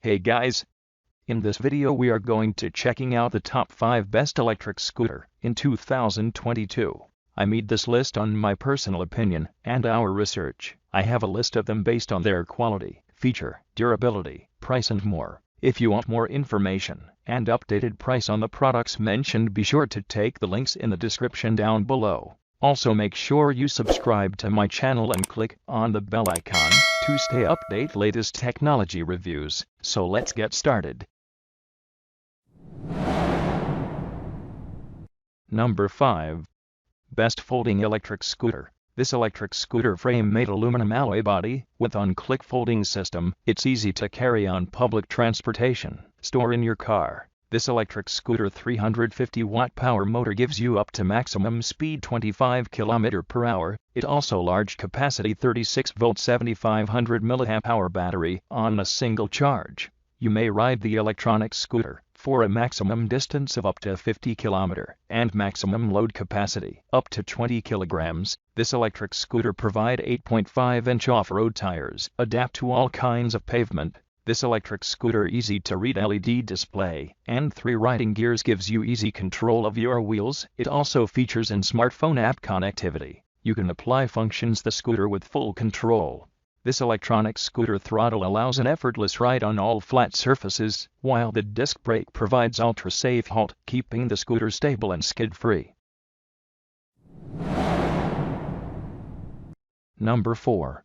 Hey guys! In this video we are going to checking out the top 5 best electric scooter in 2022. I made this list on my personal opinion and our research. I have a list of them based on their quality, feature, durability, price and more. If you want more information and updated price on the products mentioned, be sure to take the links in the description down below. Also make sure you subscribe to my channel and click on the bell icon to stay update latest technology reviews. So let's get started. Number 5. Best Folding Electric Scooter. This electric scooter frame made aluminum alloy body with on-click folding system. It's easy to carry on public transportation, store in your car. This electric scooter 350 watt power motor gives you up to maximum speed 25 km per hour. It also large capacity 36 volt 7500 mAh battery on a single charge. You may ride the electronic scooter for a maximum distance of up to 50 km and maximum load capacity up to 20 kg. This electric scooter provide 8.5-inch off-road tires, adapt to all kinds of pavement. This electric scooter easy to read LED display and 3 riding gears gives you easy control of your wheels. It also features in smartphone app connectivity. You can apply functions the scooter with full control. This electronic scooter throttle allows an effortless ride on all flat surfaces, while the disc brake provides ultra-safe halt, keeping the scooter stable and skid-free. Number 4.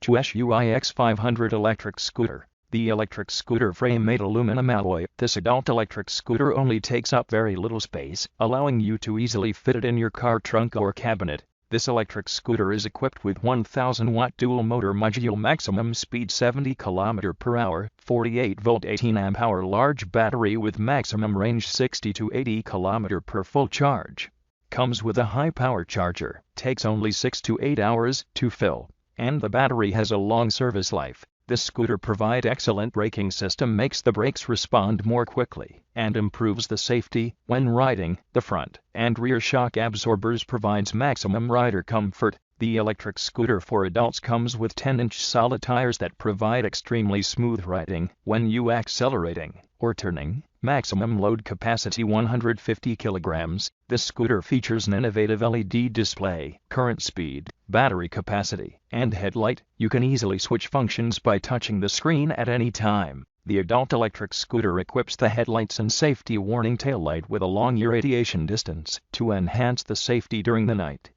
GADGET 500 Electric Scooter. The electric scooter frame made aluminum alloy. This adult electric scooter only takes up very little space, allowing you to easily fit it in your car trunk or cabinet. This electric scooter is equipped with 1000 watt dual motor module, maximum speed 70 km per hour, 48 volt 18 amp hour large battery with maximum range 60 to 80 km per full charge. Comes with a high power charger, takes only 6 to 8 hours to fill, and the battery has a long service life. This scooter provide excellent braking system, makes the brakes respond more quickly, and improves the safety when riding. The front and rear shock absorbers provides maximum rider comfort. The electric scooter for adults comes with 10-inch solid tires that provide extremely smooth riding when you accelerating or turning. Maximum load capacity 150 kg. This scooter features an innovative LED display, current speed, battery capacity, and headlight. You can easily switch functions by touching the screen at any time. The adult electric scooter equips the headlights and safety warning taillight with a long irradiation distance to enhance the safety during the night.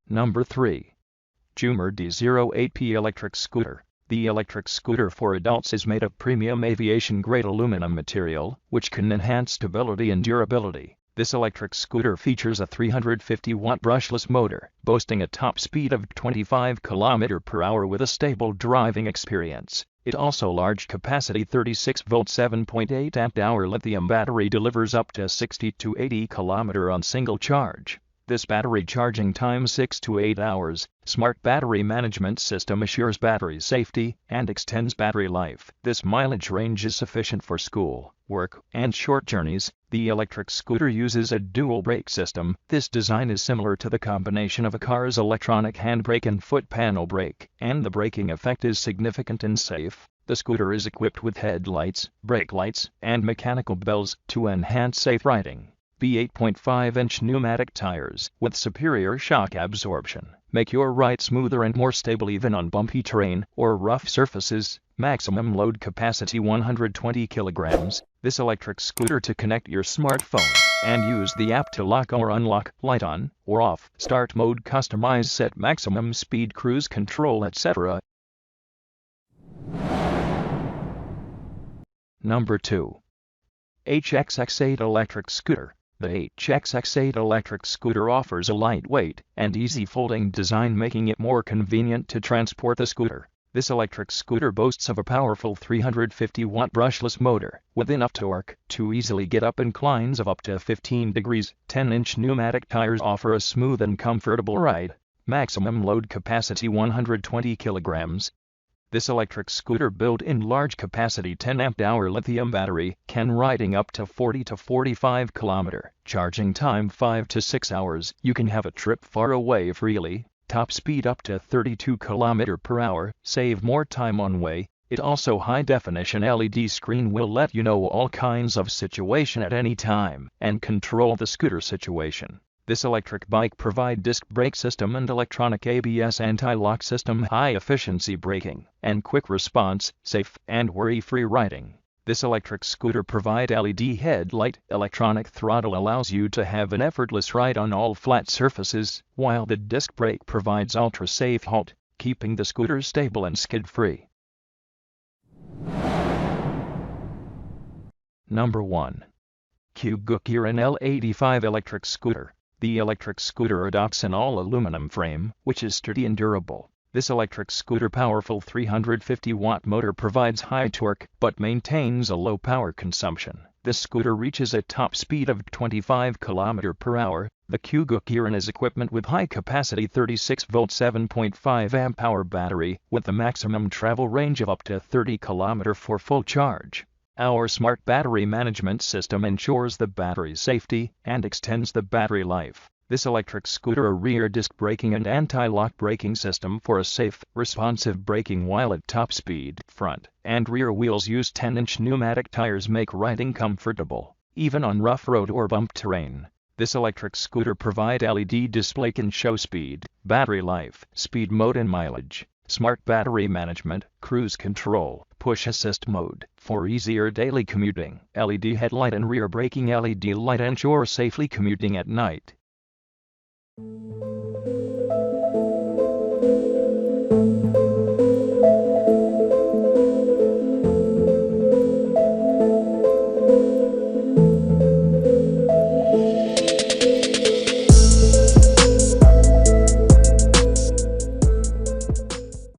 Number 3. GADGET Electric Scooter. The electric scooter for adults is made of premium aviation-grade aluminum material, which can enhance stability and durability. This electric scooter features a 350 watt brushless motor, boasting a top speed of 25 km per hour with a stable driving experience. It also large capacity 36 volt 7.8 amp hour lithium battery delivers up to 60 to 80 km on single charge. This battery charging time 6 to 8 hours. Smart battery management system assures battery safety and extends battery life. This mileage range is sufficient for school, work, and short journeys. The electric scooter uses a dual brake system. This design is similar to the combination of a car's electronic handbrake and foot panel brake, and the braking effect is significant and safe. The scooter is equipped with headlights, brake lights, and mechanical bells to enhance safe riding. 8.5-inch pneumatic tires with superior shock absorption make your ride smoother and more stable even on bumpy terrain or rough surfaces. Maximum load capacity 120 kg. This electric scooter to connect your smartphone and use the app to lock or unlock, light on or off, start mode, customize, set maximum speed, cruise control, etc. Number 2. HXX8 Electric Scooter. The HXX8 electric scooter offers a lightweight and easy folding design, making it more convenient to transport the scooter. This electric scooter boasts of a powerful 350 watt brushless motor with enough torque to easily get up inclines of up to 15 degrees. 10-inch pneumatic tires offer a smooth and comfortable ride. Maximum load capacity 120 kg. This electric scooter built-in large capacity 10 amp hour lithium battery can riding up to 40 to 45 km, charging time 5 to 6 hours. You can have a trip far away freely. top speed up to 32 km per hour, save more time on way. It also high-definition LED screen will let you know all kinds of situation at any time and control the scooter situation. This electric bike provide disc brake system and electronic ABS anti-lock system, high-efficiency braking, and quick response, safe and worry-free riding. This electric scooter provide LED headlight, electronic throttle allows you to have an effortless ride on all flat surfaces, while the disc brake provides ultra-safe halt, keeping the scooter stable and skid-free. Number 1. GADGET L85 Electric Scooter. The electric scooter adopts an all-aluminum frame, which is sturdy and durable. This electric scooter powerful 350-watt motor provides high torque, but maintains a low power consumption. This scooter reaches a top speed of 25 km per hour. The GADGET is equipped with high-capacity 36-volt 7.5 amp-hour battery, with a maximum travel range of up to 30 km for full charge. Our smart battery management system ensures the battery's safety and extends the battery life. This electric scooter a rear disc braking and anti-lock braking system for a safe, responsive braking while at top speed. Front and rear wheels use 10-inch pneumatic tires make riding comfortable, even on rough road or bump terrain. This electric scooter provide LED display can show speed, battery life, speed mode and mileage. Smart battery management, cruise control, push assist mode, for easier daily commuting. LED headlight and rear braking LED light ensure safely commuting at night.